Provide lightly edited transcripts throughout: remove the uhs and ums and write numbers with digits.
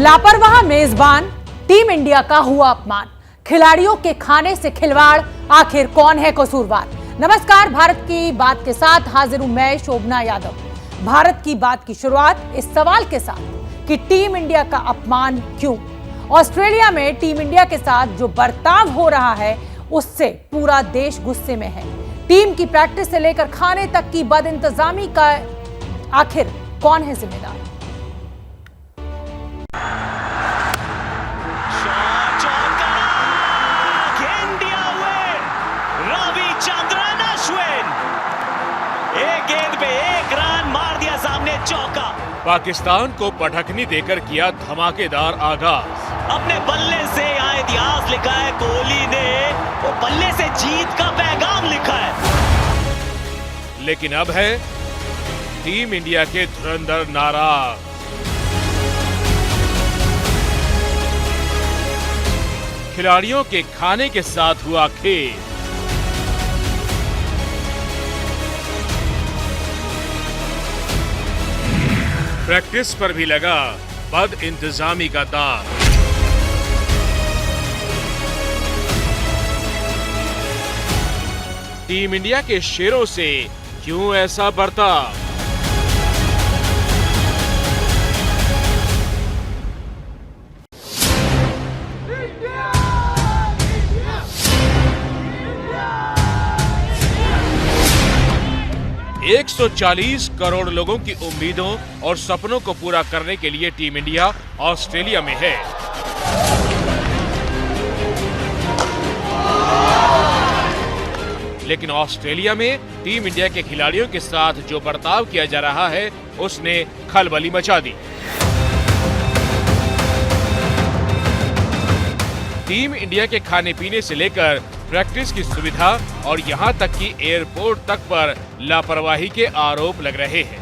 लापरवाह मेजबान team India का हुआ अपमान, खिलाड़ियों के खाने से खिलवाड़, आखिर कौन है कसूरवार। नमस्कार, भारत की बात के साथ हाजिर हूं मैं शोभना यादव। भारत की बात की शुरुआत इस सवाल के साथ कि टीम इंडिया का अपमान क्यों। ऑस्ट्रेलिया में टीम इंडिया के साथ जो बर्ताव हो रहा है उससे पूरा देश गुस्से में है। टीम की प्रैक्टिस से लेकर खाने तक की बदइंतजामी का आखिर कौन है जिम्मेदार। चौका, पाकिस्तान को पटखनी देकर किया धमाकेदार आगाज। अपने बल्ले से यहाँ इतिहास लिखा है कोहली ने, वो बल्ले से जीत का पैगाम लिखा है। लेकिन अब है टीम इंडिया के धुरंधर नाराज। खिलाड़ियों के खाने के साथ हुआ खेल। प्रैक्टिस पर भी लगा बद इंतजामी का दाग। टीम इंडिया के शेरों से क्यों ऐसा बर्ताव। $140 करोड़ लोगों की उम्मीदों और सपनों को पूरा करने के लिए टीम इंडिया ऑस्ट्रेलिया में है। लेकिन ऑस्ट्रेलिया में टीम इंडिया के खिलाड़ियों के साथ जो बर्ताव किया जा रहा है उसने खलबली मचा दी। टीम इंडिया के खाने पीने से लेकर प्रैक्टिस की सुविधा और यहां तक कि एयरपोर्ट तक पर लापरवाही के आरोप लग रहे हैं।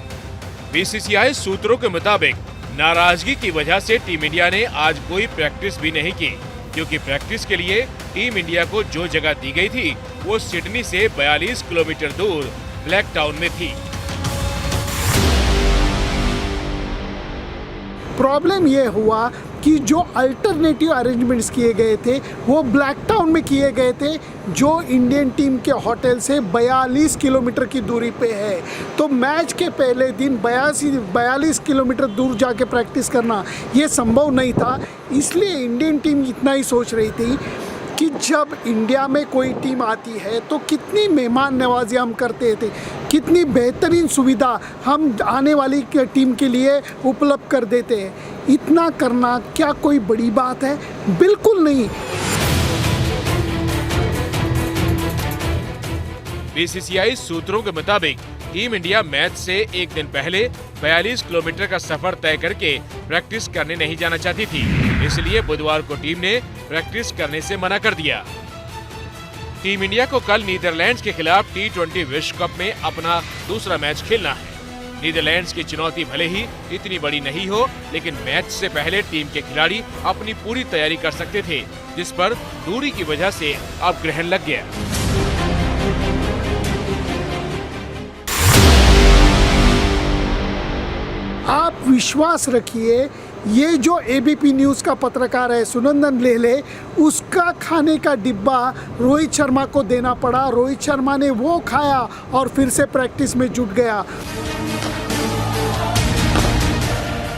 बीसीसीआई सूत्रों के मुताबिक नाराजगी की वजह से टीम इंडिया ने आज कोई प्रैक्टिस भी नहीं की, क्योंकि प्रैक्टिस के लिए टीम इंडिया को जो जगह दी गई थी वो सिडनी से 42 किलोमीटर दूर ब्लैक टाउन में थी। प्रॉब्लम ये हुआ कि जो अल्टरनेटिव अरेंजमेंट्स किए गए थे वो ब्लैक टाउन में किए गए थे, जो इंडियन टीम के होटल से 42 किलोमीटर की दूरी पे है। तो मैच के पहले दिन 42 किलोमीटर दूर जाके प्रैक्टिस करना ये संभव नहीं था। इसलिए इंडियन टीम इतना ही सोच रही थी कि जब इंडिया में कोई टीम आती है तो कितनी मेहमान नवाजी हम करते थे, कितनी बेहतरीन सुविधा हम आने वाली टीम के लिए उपलब्ध कर देते हैं। इतना करना क्या कोई बड़ी बात है? बिल्कुल नहीं। बीसीसीआई सूत्रों के मुताबिक टीम इंडिया मैच से एक दिन पहले 42 किलोमीटर का सफर तय करके प्रैक्टिस करने नहीं जाना चाहती थी। इसलिए बुधवार को टीम ने प्रैक्टिस करने से मना कर दिया। टीम इंडिया को कल नीदरलैंड्स के खिलाफ T20 विश्व कप में अपना दूसरा मैच खेलना है। नीदरलैंड्स की चुनौती भले ही इतनी बड़ी नहीं हो, लेकिन मैच से पहले टीम के खिलाड़ी अपनी पूरी तैयारी कर सकते थे, जिस पर दूरी की वजह से अब ग्रहण लग गया। आप विश्वास रखिए, ये जो एबीपी न्यूज़ का पत्रकार है सुनंदन लेले, उसका खाने का डिब्बा रोहित शर्मा को देना पड़ा। रोहित शर्मा ने वो खाया और फिर से प्रैक्टिस में जुट गया।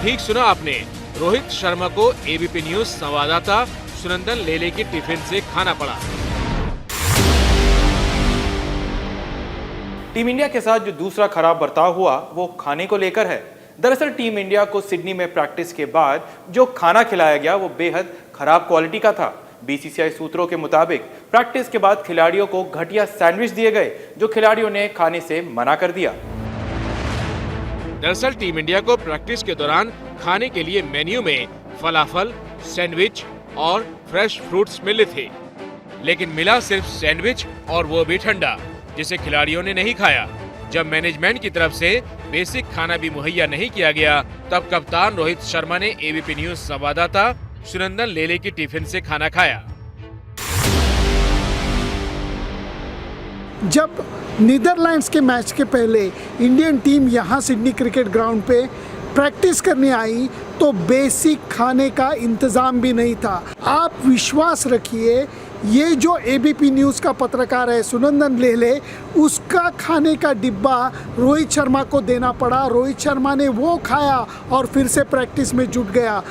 ठीक सुना आपने, रोहित शर्मा को एबीपी न्यूज़ संवाददाता सुनंदन लेले की टिफिन से खाना पड़ा। टीम इंडिया के साथ जो दूसरा खराब बर्ताव हुआ वो खाने को लेकर है। दरअसल टीम इंडिया को सिडनी में प्रैक्टिस के बाद जो खाना खिलाया गया वो बेहद खराब क्वालिटी का था। बीसीसीआई सूत्रों के मुताबिक प्रैक्टिस के बाद खिलाड़ियों को घटिया सैंडविच दिए गए, जो खिलाड़ियों ने खाने से मना कर दिया। दरअसल टीम इंडिया को प्रैक्टिस के दौरान खाने के लिए मेन्यू में फलाफल, सैंडविच और फ्रेश फ्रूट्स मिले थे, लेकिन मिला सिर्फ सैंडविच और वो भी ठंडा, जिसे खिलाड़ियों ने नहीं खाया। जब मैनेजमेंट की तरफ से बेसिक खाना भी मुहैया नहीं किया गया, तब कप्तान रोहित शर्मा ने एबीपी न्यूज़ संवाददाता सुनंदन लेले की टिफिन से खाना खाया। जब नीदरलैंड्स के मैच के पहले इंडियन टीम यहाँ सिडनी क्रिकेट ग्राउंड पे प्रैक्टिस करने आई तो बेसिक खाने का इंतज़ाम भी नहीं था। आप विश्वास रखिए, ये जो एबीपी न्यूज़ का पत्रकार है सुनंदन लेले, उसका खाने का डिब्बा रोहित शर्मा को देना पड़ा। रोहित शर्मा ने वो खाया और फिर से प्रैक्टिस में जुट गया।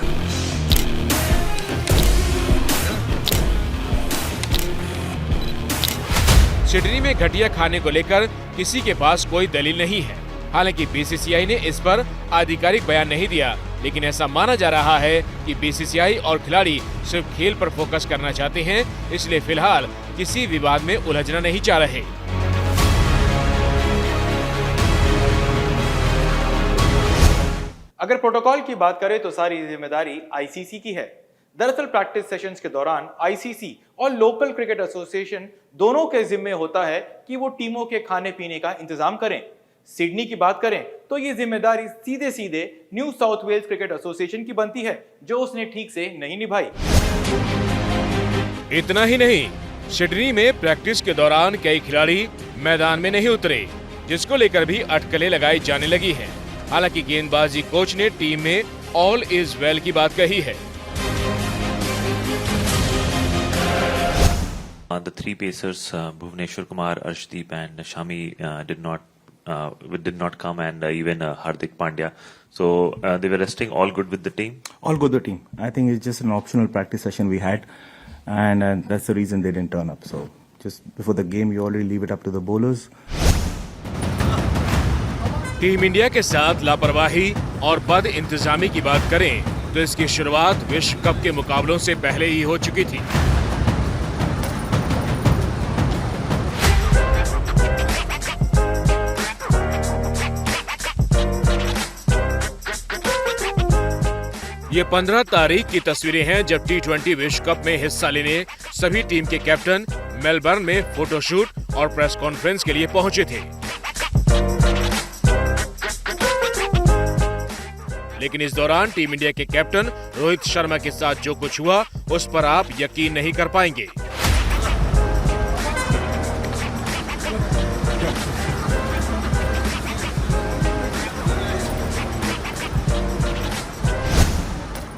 सिडनी में घटिया खाने को लेकर किसी के पास कोई दलील नहीं है। हालांकि बीसीसीआई ने इस पर आधिकारिक बयान नहीं दिया, लेकिन ऐसा माना जा रहा है कि बीसीसीआई और खिलाड़ी सिर्फ खेल पर फोकस करना चाहते हैं, इसलिए फिलहाल किसी विवाद में उलझना नहीं चाह रहे। अगर प्रोटोकॉल की बात करें तो सारी जिम्मेदारी आईसीसी की है। दरअसल प्रैक्टिस सेशंस के दौरान आईसीसी और लोकल क्रिकेट एसोसिएशन दोनों के जिम्मे होता है कि वो टीमों के खाने पीने का इंतजाम करें। सिडनी की बात करें तो ये जिम्मेदारी सीधे सीधे New South Wales Cricket Association की बनती है, जो उसने ठीक से नहीं निभाई। इतना ही नहीं, सिडनी में प्रैक्टिस के दौरान कई खिलाड़ी मैदान में नहीं उतरे, जिसको लेकर भी अटकलें लगाई जाने लगी हैं। हालांकि गेंदबाजी कोच ने टीम में ऑल इज वेल की बात कही है। The three pacers, Bhuvneshwar Kumar, Arshdeep and Shami did not come, and even Hardik Pandya. So they were resting. All good with the team? All good with the team. I think it's just an optional practice session we had, and that's the reason they didn't turn up. So just before the game, you already leave it up to the bowlers. Team India के साथ लापरवाही और बद इंतजामी की बात करें तो इसकी शुरुआत विश्व कप के मुकाबलों से पहले ही हो चुकी थी। ये 15 तारीख की तस्वीरें हैं जब T20 विश्व कप में हिस्सा लेने सभी टीम के कैप्टन मेलबर्न में फोटोशूट और प्रेस कॉन्फ्रेंस के लिए पहुंचे थे। लेकिन इस दौरान टीम इंडिया के कैप्टन रोहित शर्मा के साथ जो कुछ हुआ उस पर आप यकीन नहीं कर पाएंगे।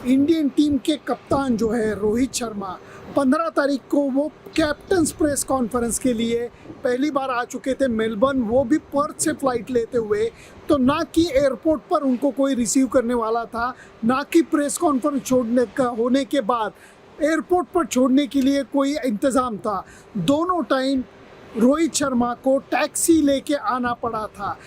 इंडियन टीम के कप्तान जो है रोहित शर्मा, 15 तारीख को वो कैप्टन्स प्रेस कॉन्फ्रेंस के लिए पहली बार आ चुके थे मेलबर्न, वो भी पर्थ से फ्लाइट लेते हुए। तो ना कि एयरपोर्ट पर उनको कोई रिसीव करने वाला था, ना कि प्रेस कॉन्फ्रेंस छोड़ने का होने के बाद एयरपोर्ट पर छोड़ने के लिए कोई इंतज़ाम था। दोनों टाइम रोहित शर्मा को टैक्सी लेके आना पड़ा था।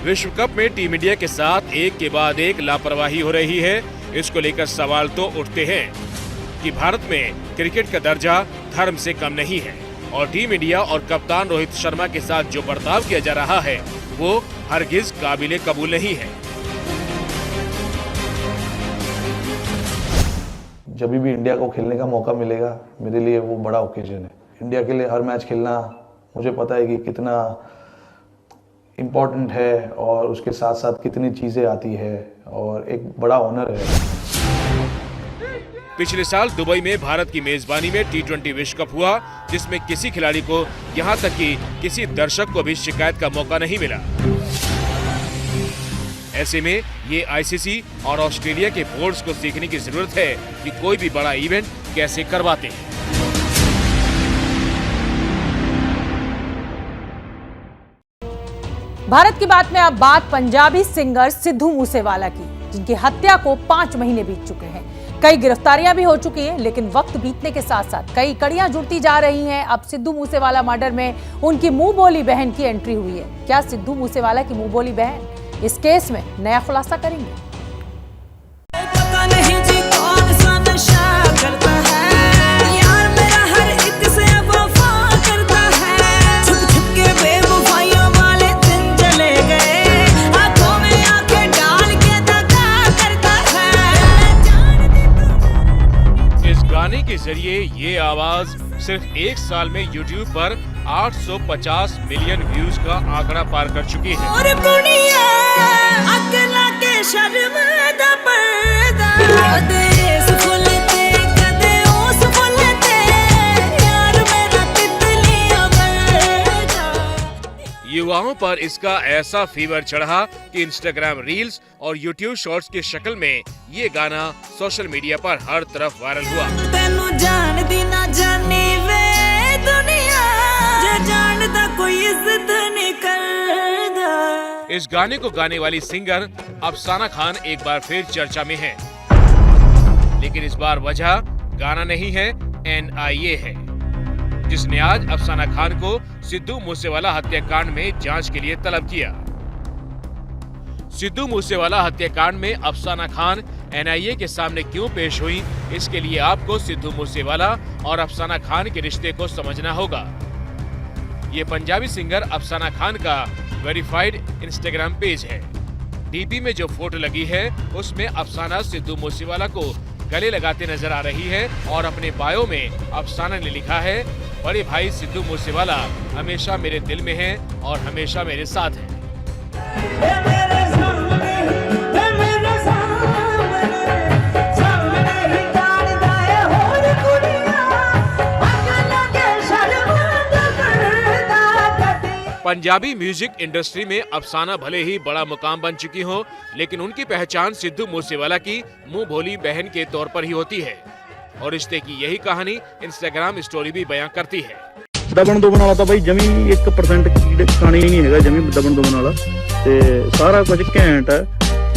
विश्व कप में टीम इंडिया के साथ एक के बाद एक लापरवाही हो रही है। इसको लेकर सवाल तो उठते हैं कि भारत में क्रिकेट का दर्जा धर्म से कम नहीं है और टीम इंडिया और कप्तान रोहित शर्मा के साथ जो बर्ताव किया जा रहा है वो हरगिज काबिले कबूल नहीं है। जब भी इंडिया को खेलने का मौका मिलेगा मेरे लिए वो बड़ा ओकेजन है। इंडिया के लिए हर मैच खेलना मुझे पता है कि कितना इम्पोर्टेंट है और उसके साथ साथ कितनी चीज़ें आती है और एक बड़ा ऑनर है। पिछले साल दुबई में भारत की मेजबानी में T20 विश्व कप हुआ, जिसमें किसी खिलाड़ी को यहां तक कि किसी दर्शक को भी शिकायत का मौका नहीं मिला। ऐसे में ये आईसीसी और ऑस्ट्रेलिया के बोर्ड्स को सीखने की जरूरत है कि कोई भी बड़ा इवेंट कैसे करवाते हैं। भारत की बात में अब बात पंजाबी सिंगर सिद्धू मूसेवाला की, जिनकी हत्या को 5 महीने बीत चुके हैं। कई गिरफ्तारियां भी हो चुकी हैं, लेकिन वक्त बीतने के साथ साथ कई कड़ियां जुड़ती जा रही हैं। अब सिद्धू मूसेवाला मर्डर में उनकी मुंह बोली बहन की एंट्री हुई है। क्या सिद्धू मूसेवाला की मुंह बोली बहन इस केस में नया खुलासा करेंगे? पता नहीं जी कौन सा नशा करता है, यार मेरा हर एक से वफा करता है। छुप छुप के बेवफाइयों वाले दिन चले गए, आंखों में आंखें डाल के दगा करता है। इस गाने के जरिए ये आवाज सिर्फ 1 साल में YouTube पर 850 मिलियन व्यूज का आंकड़ा पार कर चुकी है। और दुनिया अगला के शर्म दा पर्दा कदे इस फुल ते कदे उस फुल ते यार मेरा तितलियां वर्गा। युवाओं पर इसका ऐसा फीवर चढ़ा कि इंस्टाग्राम रील्स और यूट्यूब शॉर्ट्स की शक्ल में ये गाना सोशल मीडिया पर हर तरफ वायरल हुआ। तेनू जान दी ना जानी वे दुनिया जे जानदा कोई इज्जत नहीं करदा। इस गाने को गाने वाली सिंगर अफसाना खान एक बार फिर चर्चा में है, लेकिन इस बार वजह गाना नहीं है, NIA है, जिसने आज अफसाना खान को सिद्धू मूसेवाला हत्याकांड में जांच के लिए तलब किया। सिद्धू मूसेवाला हत्याकांड में अफसाना खान NIA के सामने क्यों पेश हुई, इसके लिए आपको सिद्धू मूसेवाला और अफसाना खान के रिश्ते को समझना होगा। ये पंजाबी सिंगर अफसाना खान का वेरीफाइड इंस्टाग्राम पेज है। डीपी में जो फोटो लगी है उसमें अफसाना सिद्धू मूसेवाला को गले लगाते नजर आ रही है और अपने बायो में अफसाना ने लिखा है, बड़े भाई सिद्धू मूसेवाला हमेशा मेरे दिल में है और हमेशा मेरे साथ है। पंजाबी म्यूजिक इंडस्ट्री में अफसाना भले ही बड़ा मुकाम बन चुकी हो, लेकिन उनकी पहचान सिद्धू मूसेवाला की मुंह भोली बहन के तौर पर ही होती है और रिश्ते की यही कहानी इंस्टाग्राम स्टोरी भी बयां करती है। दबन दुबन वाला तो भाई जमी 1% कहानी नहीं है, जमी दबन दुबन वाला ते सारा कुछ घैंट है।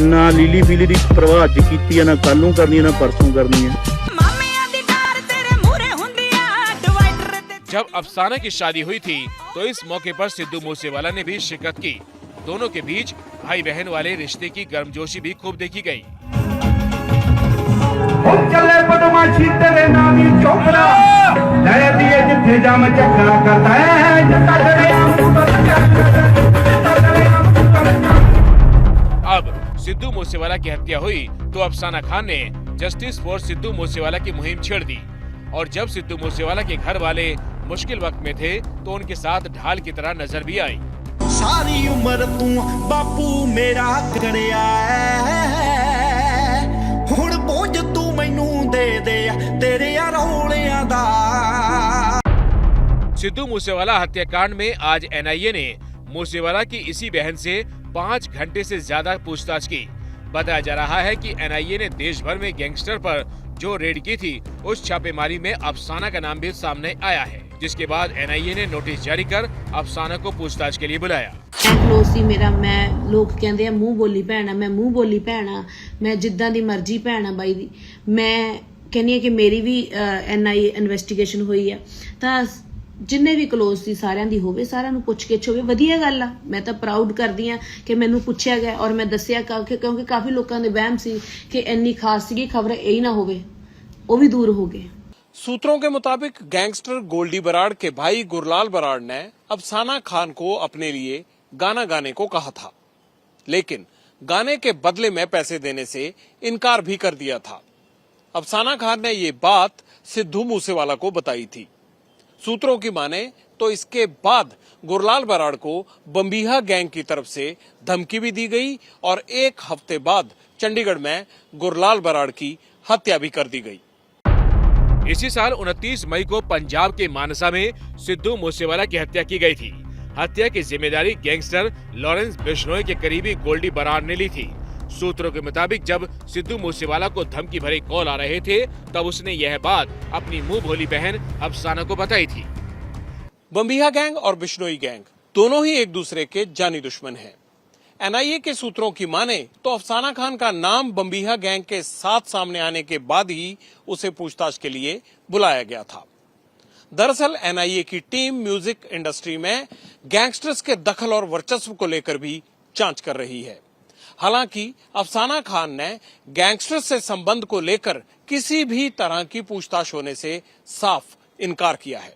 ना लीली पीली दी परवाह अज कीती है, ना कल करनी है, ना परसों करनी है। जब अफसाना की शादी हुई थी तो इस मौके पर सिद्धू मूसेवाला ने भी शिरकत की। दोनों के बीच भाई बहन वाले रिश्ते की गर्मजोशी भी खूब देखी गई। अब सिद्धू मूसेवाला की हत्या हुई तो अफसाना खान ने जस्टिस फॉर सिद्धू मूसेवाला की मुहिम छेड़ दी और जब सिद्धू मूसेवाला के घर वाले मुश्किल वक्त में थे तो उनके साथ ढाल की तरह नजर भी आई। सारी उम्र तू बापू मेरा करया हुण बोझ तू मैनू दे दे तेरे रौलियां दा। सिद्धू मूसेवाला हत्याकांड में आज NIA ने मूसेवाला की इसी बहन से 5 घंटे से ज्यादा पूछताछ की। बताया जा रहा है कि NIA ने देश भर में गैंगस्टर पर जो रेड की थी उस छापेमारी में अफसाना का नाम भी सामने आया है, जिसके बाद NIA ने नोटिस जारी कर अफसाना को पूछताछ के लिए बुलाया। मेरा मैं लोग कहते हैं मुंह बोली भैन है, मैं मुंह बोली भैन हाँ, मैं जिद्दां दी मर्जी भैन हाँ बाई दी। मैं कहनी कि मेरी भी NIA इन्वेस्टिगेशन हुई है तां जिन्ने भी क्लोज सी सारिਆਂ ਦੀ ਹੋਵੇ, ਸਾਰਿਆਂ ਨੂੰ ਪੁੱਛ ਕੇ ਹੋਵੇ, ਵਧੀਆ ਗੱਲ ਆ। ਮੈਂ ਤਾਂ ਪ੍ਰਾਊਡ ਕਰਦੀ ਆ ਕਿ ਮੈਨੂੰ ਪੁੱਛਿਆ ਗਿਆ ਔਰ ਮੈਂ ਦੱਸਿਆ ਕਿਉਂਕਿ ਕਾਫੀ ਲੋਕਾਂ ਦੇ ਵਹਿਮ ਸੀ ਕਿ ਇੰਨੀ ਖਾਸ ਸੀ ਖਬਰ ਇਹ ਨਾ ਹੋਵੇ, ਉਹ ਵੀ दूर हो गए। सूत्रों के मुताबिक गैंगस्टर गोल्डी बराड़ के भाई गुरलाल बराड़ ने अफसाना खान को अपने लिए गाना गाने को कहा था, लेकिन गाने के बदले में पैसे देने से इनकार भी कर दिया था। अफसाना खान ने ये बात सिद्धू मूसेवाला को बताई थी। सूत्रों की माने तो इसके बाद गुरलाल बराड़ को बम्बीहा गैंग की तरफ से धमकी भी दी गई और 1 हफ्ते बाद चंडीगढ़ में गुरलाल बराड़ की हत्या भी कर दी गई। इसी साल 29 मई को पंजाब के मानसा में सिद्धू मूसेवाला की हत्या की गई थी। हत्या की जिम्मेदारी गैंगस्टर लॉरेंस बिश्नोई के करीबी गोल्डी बराड़ ने ली थी। सूत्रों के मुताबिक जब सिद्धू मूसेवाला को धमकी भरे कॉल आ रहे थे तब उसने यह बात अपनी मुंह भोली बहन अफसाना को बताई थी। बम्बीहा गैंग और बिश्नोई गैंग दोनों ही एक दूसरे के जानी दुश्मन हैं। NIA के सूत्रों की माने तो अफसाना खान का नाम बम्बीहा गैंग के साथ सामने आने के बाद ही उसे पूछताछ के लिए बुलाया गया था। दरअसल NIA की टीम म्यूजिक इंडस्ट्री में गैंगस्टर्स के दखल और वर्चस्व को लेकर भी जांच कर रही है। हालांकि अफसाना खान ने गैंगस्टर्स से संबंध को लेकर किसी भी तरह की पूछताछ होने से साफ इनकार किया है।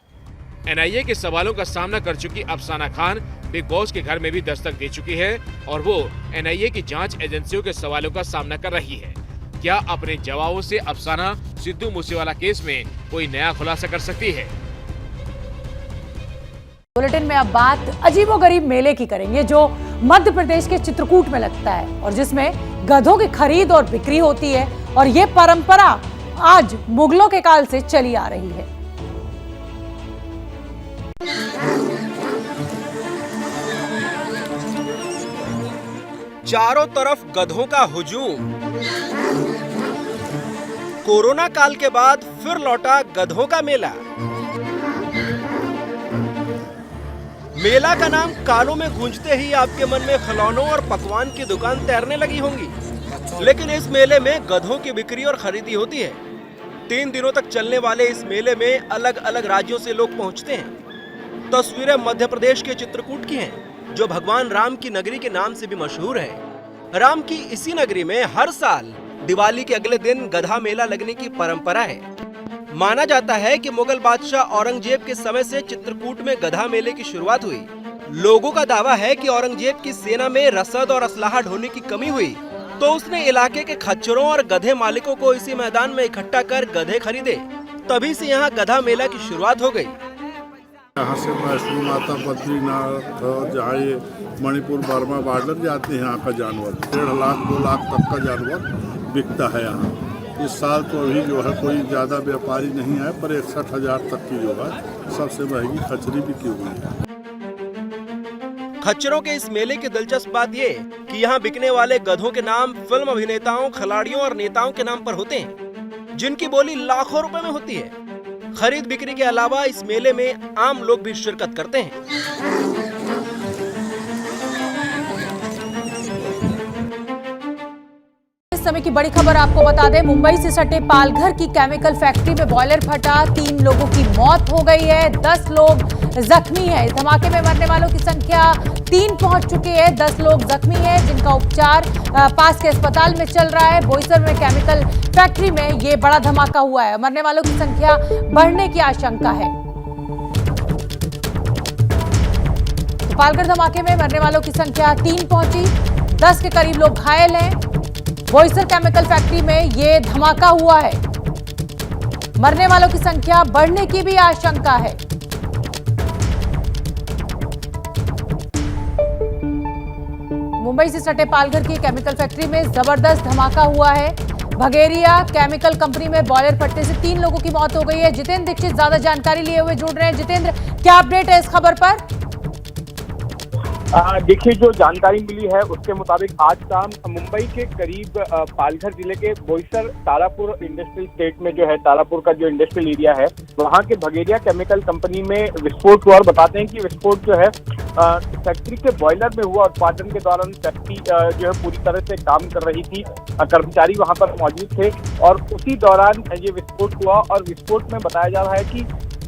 NIA के सवालों का सामना कर चुकी अफसाना खान बिग बॉस के घर में भी दस्तक दे चुकी है और वो NIA की जांच एजेंसियों के सवालों का सामना कर रही है। क्या अपने जवाबों से अफसाना सिद्धू मूसेवाला केस में कोई नया खुलासा कर सकती है? बुलेटिन में अब बात अजीबोगरीब मेले की करेंगे जो मध्य प्रदेश के चित्रकूट में लगता है और जिसमें गधों की खरीद और बिक्री होती है और ये परंपरा आज मुगलों के काल से चली आ रही है। चारों तरफ गधों का हुजूम। कोरोना काल के बाद फिर लौटा गधों का मेला। मेला का नाम कानों में गूंजते ही आपके मन में खिलौनों और पकवान की दुकान तैरने लगी होंगी, लेकिन इस मेले में गधों की बिक्री और खरीदी होती है। 3 दिनों तक चलने वाले इस मेले में अलग अलग राज्यों से लोग पहुंचते हैं। तस्वीरें मध्य प्रदेश के चित्रकूट की हैं, जो भगवान राम की नगरी के नाम से भी मशहूर है। राम की इसी नगरी में हर साल दिवाली के अगले दिन गधा मेला लगने की परंपरा है। माना जाता है कि मुगल बादशाह औरंगजेब के समय से चित्रकूट में गधा मेले की शुरुआत हुई। लोगों का दावा है कि औरंगजेब की सेना में रसद और असलाहा ढोने की कमी हुई, तो उसने इलाके के खच्चरों और गधे मालिकों को इसी मैदान में इकट्ठा कर गधे खरीदे। तभी से यहाँ गधा मेला की शुरुआत हो गई। यहाँ से वैष्णो माता, बद्रीनाथ और जहाँ ये मणिपुर बर्मा बॉर्डर जाते हैं, यहाँ का जानवर 1.5 लाख 2 लाख तक का जानवर बिकता है यहाँ। इस साल तो अभी जो है कोई ज़्यादा व्यापारी नहीं है, पर 61,000 तक की जो है सबसे महंगी खच्चरी बिकी हुई है। खच्चरों के इस मेले की दिलचस्प बात ये कि यहाँ बिकने वाले गधों के नाम फिल्म अभिनेताओं, खिलाड़ियों और नेताओं के नाम पर होते हैं, जिनकी बोली लाखों रुपए में होती है। खरीद बिक्री के अलावा इस मेले में आम लोग भी शिरकत करते हैं। इस समय की बड़ी खबर आपको बता दें, मुंबई से सटे पालघर की केमिकल फैक्ट्री में बॉयलर फटा, 3 लोगों की मौत हो गई है, 10 लोग जख्मी हैं। इस धमाके में मरने वालों की संख्या 3 पहुंच चुकी है, 10 लोग जख्मी हैं जिनका उपचार पास के अस्पताल में चल रहा है। बोईसर में केमिकल फैक्ट्री में ये बड़ा धमाका हुआ है, मरने वालों की संख्या बढ़ने की आशंका है। तो पालघर धमाके में मरने वालों की संख्या 3 पहुंची, 10 के करीब लोग घायल हैं। बोईसर केमिकल फैक्ट्री में ये धमाका हुआ है, मरने वालों की संख्या बढ़ने की भी आशंका है। मुंबई से सटे पालघर की केमिकल फैक्ट्री में जबरदस्त धमाका हुआ है। भगेरिया केमिकल कंपनी में बॉयलर फटने से 3 लोगों की मौत हो गई है। जितेंद्र दीक्षित ज्यादा जानकारी लिए हुए जुड़ रहे हैं। जितेंद्र, क्या अपडेट है इस खबर पर? देखिए, जो जानकारी मिली है उसके मुताबिक आज शाम मुंबई के करीब पालघर जिले के बोईसर तारापुर इंडस्ट्रियल स्टेट में जो है, तारापुर का जो इंडस्ट्रियल एरिया है, वहां के भगेरिया केमिकल कंपनी में विस्फोट हुआ। और बताते हैं कि विस्फोट जो है फैक्ट्री के बॉयलर में हुआ। उत्पादन के दौरान फैक्ट्री जो है पूरी तरह से काम कर रही थी, कर्मचारी वहां पर मौजूद थे और उसी दौरान ये विस्फोट हुआ। और विस्फोट में बताया जा रहा है कि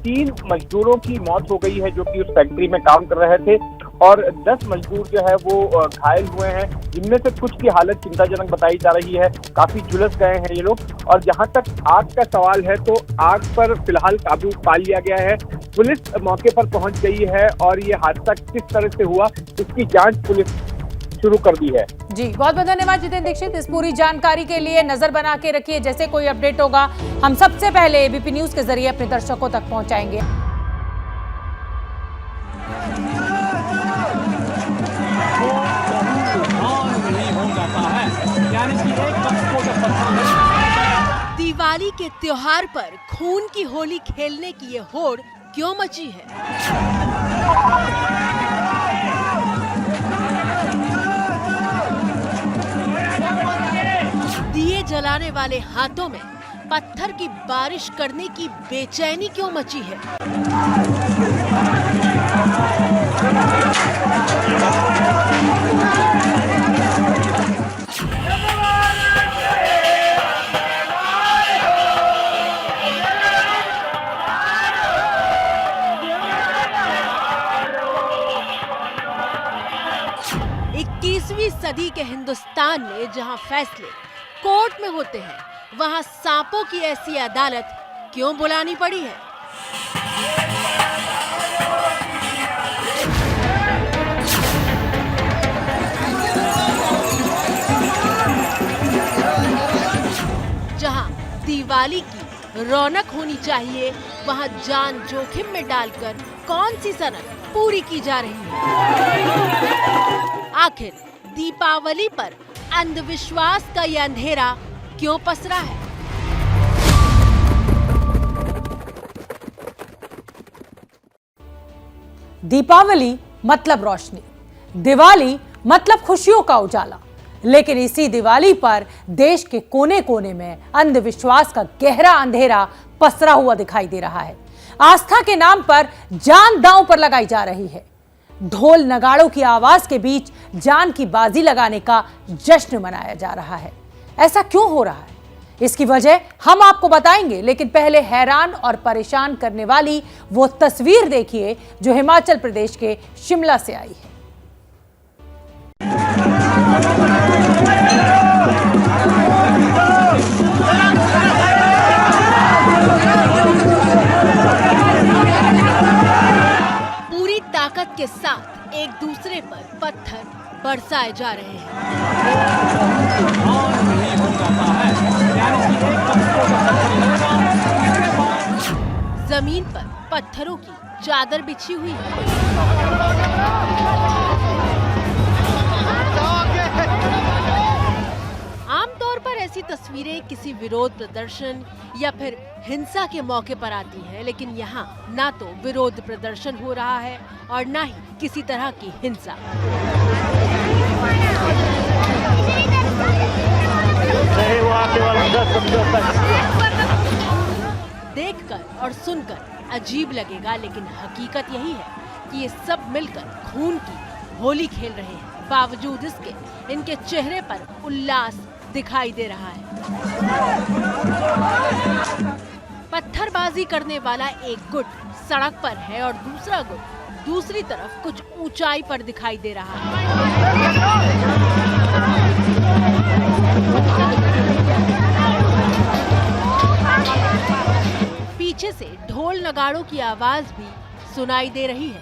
3 मजदूरों की मौत हो गई है जो कि उस फैक्ट्री में काम कर रहे थे और 10 मजदूर जो है वो घायल हुए हैं, जिनमें से कुछ की हालत चिंताजनक बताई जा रही है। काफी झुलस गए हैं ये लोग। और जहां तक आग का सवाल है तो आग पर फिलहाल काबू पा लिया गया है। पुलिस मौके पर पहुंच गई है और ये हादसा किस तरह से हुआ इसकी जांच पुलिस शुरू कर दी है। जी, बहुत बहुत धन्यवाद जितेंद्र दीक्षित इस पूरी जानकारी के लिए। नजर बना के रखिए, जैसे कोई अपडेट होगा हम सबसे पहले एबीपी न्यूज के जरिए अपने दर्शकों तक पहुंचाएंगे। दिवाली के त्योहार पर खून की होली खेलने की ये होड़ क्यों मची है? दिए जलाने वाले हाथों में पत्थर की बारिश करने की बेचैनी क्यों मची है? सदी के हिंदुस्तान में जहां फैसले कोर्ट में होते हैं, वहां सांपों की ऐसी अदालत क्यों बुलानी पड़ी है? जहां दिवाली की रौनक होनी चाहिए, वहां जान जोखिम में डालकर कौन सी सनक पूरी की जा रही है? आखिर दीपावली पर अंधविश्वास का यह अंधेरा क्यों पसरा है? दीपावली मतलब रोशनी, दिवाली मतलब खुशियों का उजाला। लेकिन इसी दिवाली पर देश के कोने कोने में अंधविश्वास का गहरा अंधेरा पसरा हुआ दिखाई दे रहा है। आस्था के नाम पर जान दांव पर लगाई जा रही है। ढोल नगाड़ों की आवाज के बीच जान की बाजी लगाने का जश्न मनाया जा रहा है। ऐसा क्यों हो रहा है? इसकी वजह हम आपको बताएंगे, लेकिन पहले हैरान और परेशान करने वाली वो तस्वीर देखिए जो हिमाचल प्रदेश के शिमला से आई है। पूरी ताकत के साथ एक दूसरे पर पत्थर बरसाए जा रहे हैं। जमीन पर पत्थरों की चादर बिछी हुई है। आमतौर पर ऐसी तस्वीरें किसी विरोध प्रदर्शन या फिर हिंसा के मौके पर आती हैं, लेकिन यहाँ ना तो विरोध प्रदर्शन हो रहा है और ना ही किसी तरह की हिंसा। देखकर और सुनकर अजीब लगेगा, लेकिन हकीकत यही है कि ये सब मिलकर खून की होली खेल रहे हैं। बावजूद इसके इनके चेहरे पर उल्लास दिखाई दे रहा है। पत्थरबाजी करने वाला एक गुट सड़क पर है और दूसरा गुट दूसरी तरफ कुछ ऊंचाई पर दिखाई दे रहा है। पीछे से ढोल नगाड़ों की आवाज भी सुनाई दे रही है।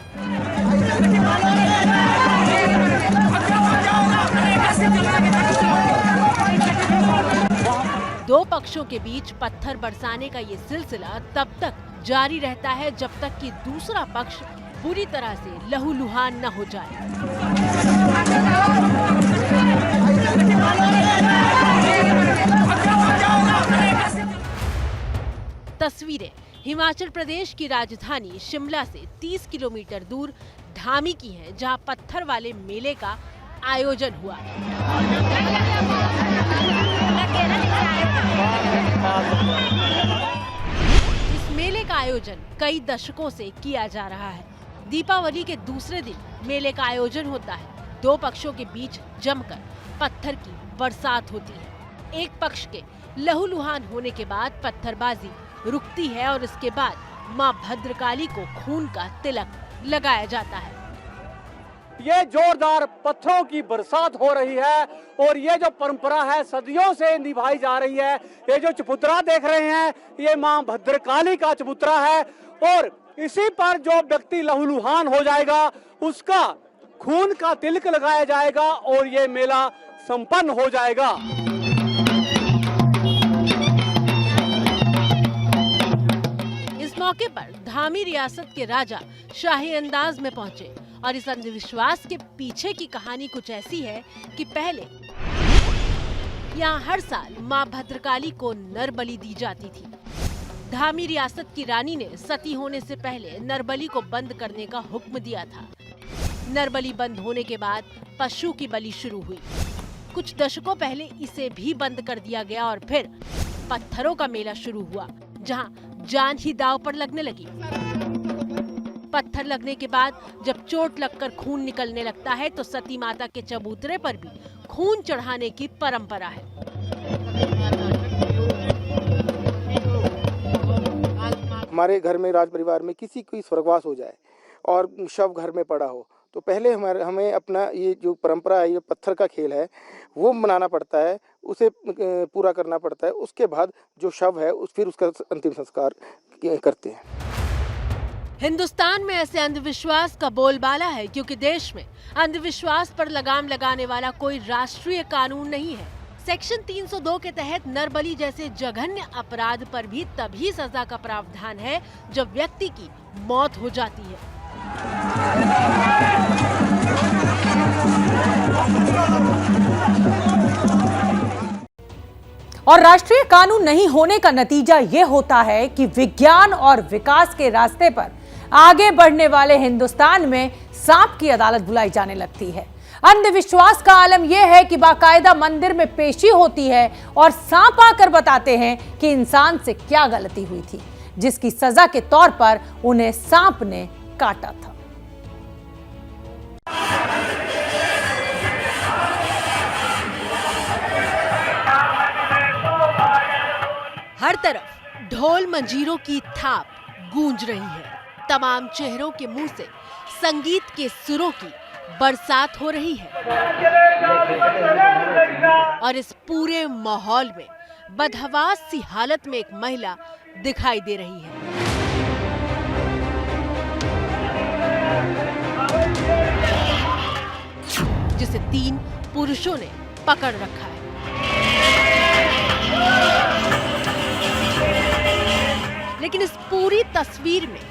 दो पक्षों के बीच पत्थर बरसाने का ये सिलसिला तब तक जारी रहता है जब तक कि दूसरा पक्ष बुरी तरह से लहूलुहान न हो जाए। तस्वीरें हिमाचल प्रदेश की राजधानी शिमला से 30 किलोमीटर दूर धामी की हैं, जहां पत्थर वाले मेले का आयोजन हुआ। इस मेले का आयोजन कई दशकों से किया जा रहा है। दीपावली के दूसरे दिन मेले का आयोजन होता है। दो पक्षों के बीच जमकर पत्थर की बरसात होती है। एक पक्ष के लहूलुहान होने के बाद पत्थरबाजी रुकती है और इसके बाद मां भद्रकाली को खून का तिलक लगाया जाता है। ये जोरदार पत्थरों की बरसात हो रही है और ये जो परंपरा है सदियों से निभाई जा रही है। ये जो चबूतरा देख रहे हैं ये मां भद्रकाली का चबूतरा है और इसी पर जो व्यक्ति लहूलुहान हो जाएगा उसका खून का तिलक लगाया जाएगा और ये मेला संपन्न हो जाएगा। इस मौके पर धामी रियासत के राजा शाही अंदाज में पहुंचे और इस अंधविश्वास के पीछे की कहानी कुछ ऐसी है कि पहले यहाँ हर साल मां भद्रकाली को नर बलि दी जाती थी। धामी रियासत की रानी ने सती होने से पहले नरबलि को बंद करने का हुक्म दिया था। नरबलि बंद होने के बाद पशु की बलि शुरू हुई। कुछ दशकों पहले इसे भी बंद कर दिया गया और फिर पत्थरों का मेला शुरू हुआ, जहां जान ही दांव पर लगने लगी। पत्थर लगने के बाद जब चोट लगकर खून निकलने लगता है तो सती माता के चबूतरे पर भी खून चढ़ाने की परंपरा है। हमारे घर में राज परिवार में किसी कोई स्वर्गवास हो जाए और शव घर में पड़ा हो तो पहले हमें अपना ये जो परंपरा है, ये पत्थर का खेल है, वो मनाना पड़ता है, उसे पूरा करना पड़ता है। उसके बाद जो शव है फिर उसका अंतिम संस्कार करते हैं। हिंदुस्तान में ऐसे अंधविश्वास का बोलबाला है क्योंकि देश में अंधविश्वास पर लगाम लगाने वाला कोई राष्ट्रीय कानून नहीं है। सेक्शन 302 के तहत नरबली जैसे जघन्य अपराध पर भी तभी सजा का प्रावधान है जब व्यक्ति की मौत हो जाती है। और राष्ट्रीय कानून नहीं होने का नतीजा यह होता है कि विज्ञान और विकास के रास्ते पर आगे बढ़ने वाले हिंदुस्तान में सांप की अदालत बुलाई जाने लगती है। अंधविश्वास का आलम यह है कि बाकायदा मंदिर में पेशी होती है और सांप आकर बताते हैं कि इंसान से क्या गलती हुई थी, जिसकी सजा के तौर पर उन्हें सांप ने काटा था। हर तरफ ढोल मंजीरों की थाप गूंज रही है। तमाम चेहरों के मुंह से संगीत के सुरों की बरसात हो रही है और इस पूरे माहौल में बदहवास सी हालत में एक महिला दिखाई दे रही है। जिसे 3 पुरुषों ने पकड़ रखा है। लेकिन इस पूरी तस्वीर में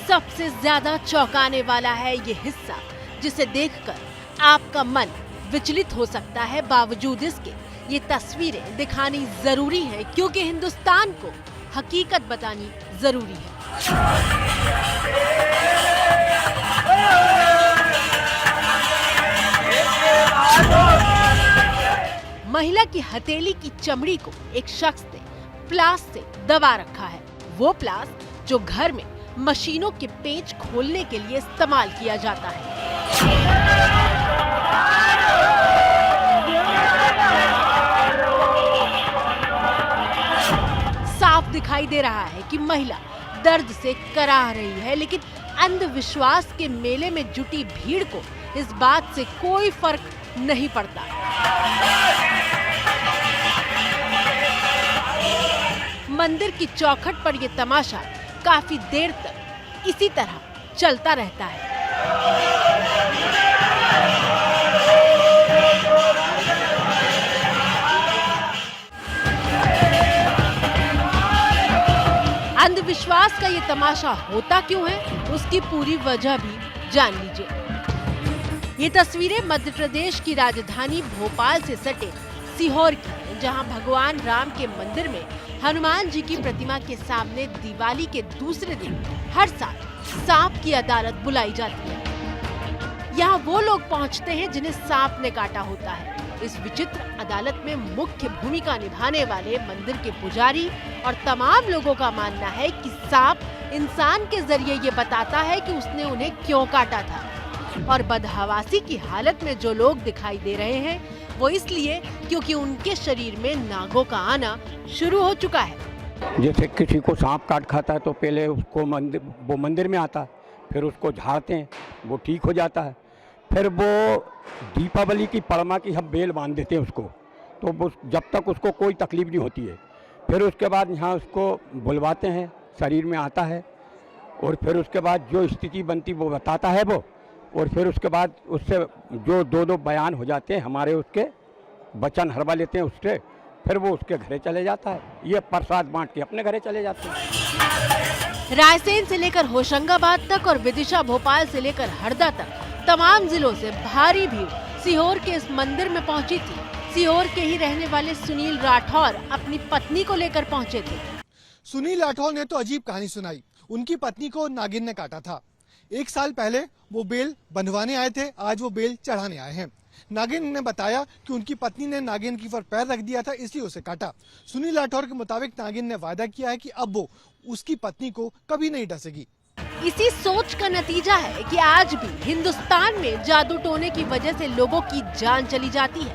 सबसे ज्यादा चौंकाने वाला है ये हिस्सा, जिसे देखकर आपका मन विचलित हो सकता है। बावजूद इसके ये तस्वीरें दिखानी जरूरी है, क्योंकि हिंदुस्तान को हकीकत बतानी जरूरी है। महिला की हथेली की चमड़ी को एक शख्स ने प्लास से दबा रखा है। वो प्लास जो घर में मशीनों के पेंच खोलने के लिए इस्तेमाल किया जाता है। साफ दिखाई दे रहा है कि महिला दर्द से कराह रही है, लेकिन अंधविश्वास के मेले में जुटी भीड़ को इस बात से कोई फर्क नहीं पड़ता। मंदिर की चौखट पर यह तमाशा काफी देर तक इसी तरह चलता रहता है। अंधविश्वास का ये तमाशा होता क्यों है, उसकी पूरी वजह भी जान लीजिए। ये तस्वीरें मध्य प्रदेश की राजधानी भोपाल से सटे सीहोर की हैं, जहां भगवान राम के मंदिर में हनुमान जी की प्रतिमा के सामने दिवाली के दूसरे दिन हर साल सांप की अदालत बुलाई जाती है। यहाँ वो लोग पहुँचते हैं जिन्हें सांप ने काटा होता है। इस विचित्र अदालत में मुख्य भूमिका निभाने वाले मंदिर के पुजारी और तमाम लोगों का मानना है कि सांप इंसान के जरिए ये बताता है कि उसने उन्हें क्यों काटा था। और बदहवासी की हालत में जो लोग दिखाई दे रहे हैं वो इसलिए क्योंकि उनके शरीर में नागों का आना शुरू हो चुका है। जैसे किसी को सांप काट खाता है तो पहले उसको मंदिर में आता है, फिर उसको झाड़ते हैं, वो ठीक हो जाता है। फिर वो दीपावली की पड़मा की हम बेल बांध देते हैं उसको, तो वो जब तक उसको कोई तकलीफ नहीं होती है। फिर उसके बाद यहाँ उसको बुलवाते हैं, शरीर में आता है और फिर उसके बाद जो स्थिति बनती वो बताता है वो, और फिर उसके बाद उससे जो दो बयान हो जाते हैं हमारे, उसके वचन हरवा लेते हैं उससे, फिर वो उसके घरे चले जाता है। ये प्रसाद बांट के अपने घरे चले जाते हैं। रायसेन से लेकर होशंगाबाद तक और विदिशा भोपाल से लेकर हरदा तक तमाम जिलों से भारी भीड़ सीहोर के इस मंदिर में पहुंची थी। सीहोर के ही रहने वाले सुनील राठौर अपनी पत्नी को लेकर पहुंचे थे। सुनील राठौर ने तो अजीब कहानी सुनाई। उनकी पत्नी को नागिन ने काटा था। 1 साल पहले वो बेल बंधवाने आए थे, आज वो बेल चढ़ाने आए हैं। नागिन ने बताया कि उनकी पत्नी ने नागिन की पर पैर रख दिया था, इसलिए उसे काटा। सुनील राठौर के मुताबिक नागिन ने वादा किया है कि अब वो उसकी पत्नी को कभी नहीं डसेगी। इसी सोच का नतीजा है कि आज भी हिंदुस्तान में जादू टोने की वजह से लोगों की जान चली जाती है।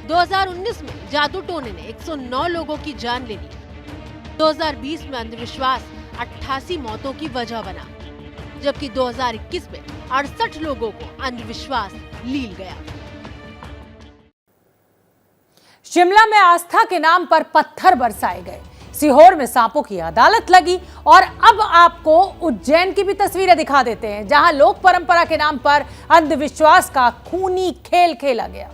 2019 में जादू टोने ने 109 लोगों की जान ले ली। 2020 में अंधविश्वास 88 मौतों की वजह बना, जबकि 2021 में 68 लोगों को अंधविश्वास लील गया। शिमला में आस्था के नाम पर पत्थर बरसाए गए, सीहोर में सांपों की अदालत लगी और अब आपको उज्जैन की भी तस्वीरें दिखा देते हैं, जहां लोक परंपरा के नाम पर अंधविश्वास का खूनी खेल खेला गया।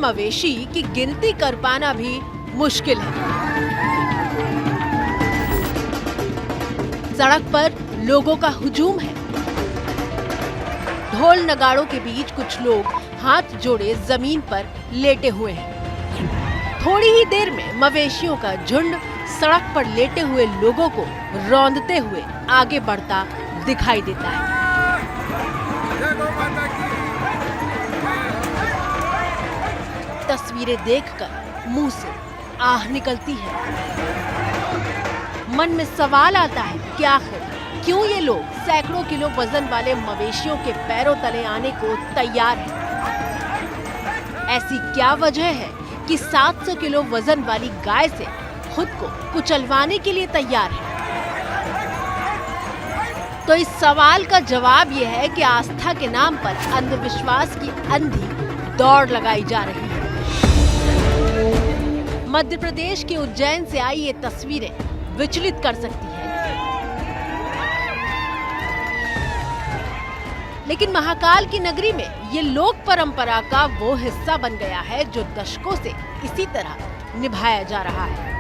मवेशी की गिनती कर पाना भी मुश्किल है। सड़क पर लोगों का हुजूम है। ढोल नगाड़ों के बीच कुछ लोग हाथ जोड़े जमीन पर लेटे हुए हैं। थोड़ी ही देर में मवेशियों का झुंड सड़क पर लेटे हुए लोगों को रौंदते हुए आगे बढ़ता दिखाई देता है। तस्वीरें देखकर मुंह से आह निकलती है। मन में सवाल आता है कि आखिर क्यों ये लोग सैकड़ों किलो वजन वाले मवेशियों के पैरों तले आने को तैयार हैं? ऐसी क्या वजह है कि 700 किलो वजन वाली गाय से खुद को कुचलवाने के लिए तैयार है? तो इस सवाल का जवाब यह है कि आस्था के नाम पर अंधविश्वास की अंधी दौड़ लगाई जा रही है। मध्य प्रदेश के उज्जैन से आई ये तस्वीरें विचलित कर सकती है, लेकिन महाकाल की नगरी में ये लोक परंपरा का वो हिस्सा बन गया है जो दशकों से इसी तरह निभाया जा रहा है।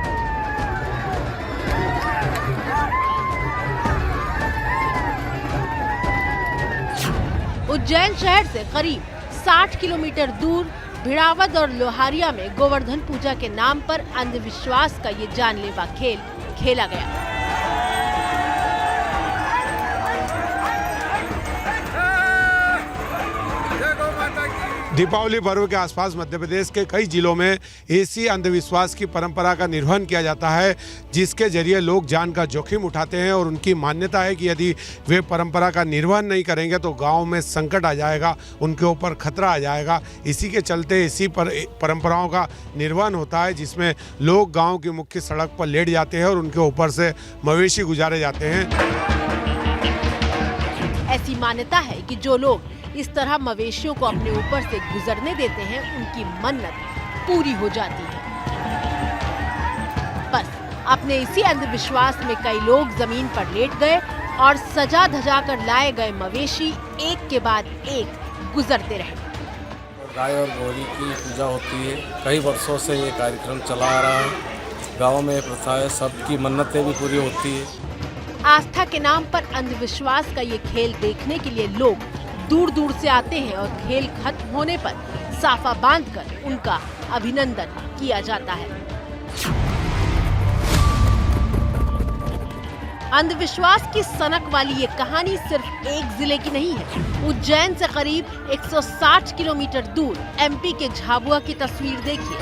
उज्जैन शहर से करीब 60 किलोमीटर दूर भिड़ावद और लोहारिया में गोवर्धन पूजा के नाम पर अंधविश्वास का ये जानलेवा खेल खेला गया। दीपावली पर्व के आसपास मध्य प्रदेश के कई जिलों में ऐसी अंधविश्वास की परंपरा का निर्वहन किया जाता है जिसके जरिए लोग जान का जोखिम उठाते हैं और उनकी मान्यता है कि यदि वे परंपरा का निर्वहन नहीं करेंगे तो गांव में संकट आ जाएगा, उनके ऊपर खतरा आ जाएगा। इसी के चलते इसी परंपराओं का निर्वहन होता है जिसमें लोग गाँव की मुख्य सड़क पर लेट जाते हैं और उनके ऊपर से मवेशी गुजारे जाते हैं। ऐसी मान्यता है कि जो लोग इस तरह मवेशियों को अपने ऊपर से गुजरने देते हैं उनकी मन्नत पूरी हो जाती है। बस अपने इसी अंधविश्वास में कई लोग जमीन पर लेट गए और सजा धजा कर लाए गए मवेशी एक के बाद एक गुजरते रहे। गाय और गौरी की पूजा होती है, कई वर्षों से ये कार्यक्रम चला आ रहा है। गाँव में प्रथा है, सबकी मन्नतें भी पूरी होती है। आस्था के नाम पर अंधविश्वास का ये खेल देखने के लिए लोग दूर दूर से आते हैं और खेल खत्म होने पर साफा बांधकर उनका अभिनंदन किया जाता है। अंधविश्वास की सनक वाली ये कहानी सिर्फ एक जिले की नहीं है। उज्जैन से करीब 160 किलोमीटर दूर एमपी के झाबुआ की तस्वीर देखिए।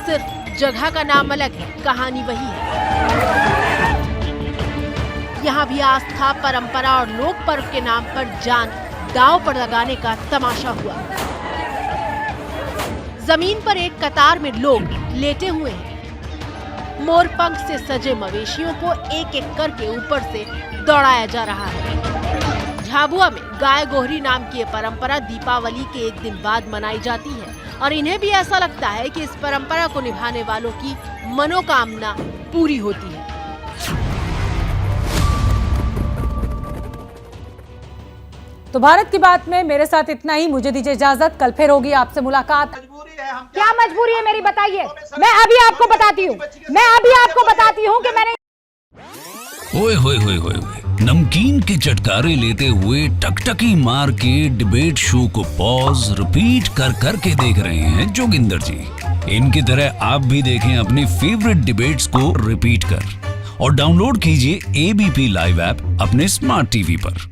सिर्फ जगह का नाम अलग है, कहानी वही है। यहाँ भी आस्था, परंपरा और लोक पर्व के नाम पर जान दांव पर लगाने का तमाशा हुआ। जमीन पर एक कतार में लोग लेटे हुए हैं। मोरपंख से सजे मवेशियों को एक एक करके ऊपर से दौड़ाया जा रहा है। झाबुआ में गाय गोहरी नाम की ये परंपरा दीपावली के एक दिन बाद मनाई जाती है और इन्हें भी ऐसा लगता है कि इस परंपरा को निभाने वालों की मनोकामना पूरी होती है। तो भारत की बात में मेरे साथ इतना ही। मुझे दीजिए इजाजत, कल फिर होगी आपसे मुलाकात। क्या मजबूरी है मेरी, बताइए। मैं अभी आपको बताती हूँ कि मैंने ओए होए होए होए नमकीन के चटकारे लेते हुए टकटकी मार के डिबेट शो को पॉज रिपीट कर करके देख रहे हैं जोगिंदर जी। इनकी तरह आप भी देखें अपनी फेवरेट डिबेट्स को रिपीट कर और डाउनलोड कीजिए एबीपी लाइव ऐप अपने स्मार्ट टीवी पर।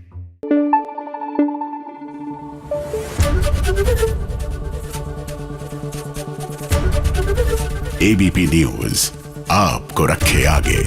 एबीपी न्यूज आपको रखे आगे।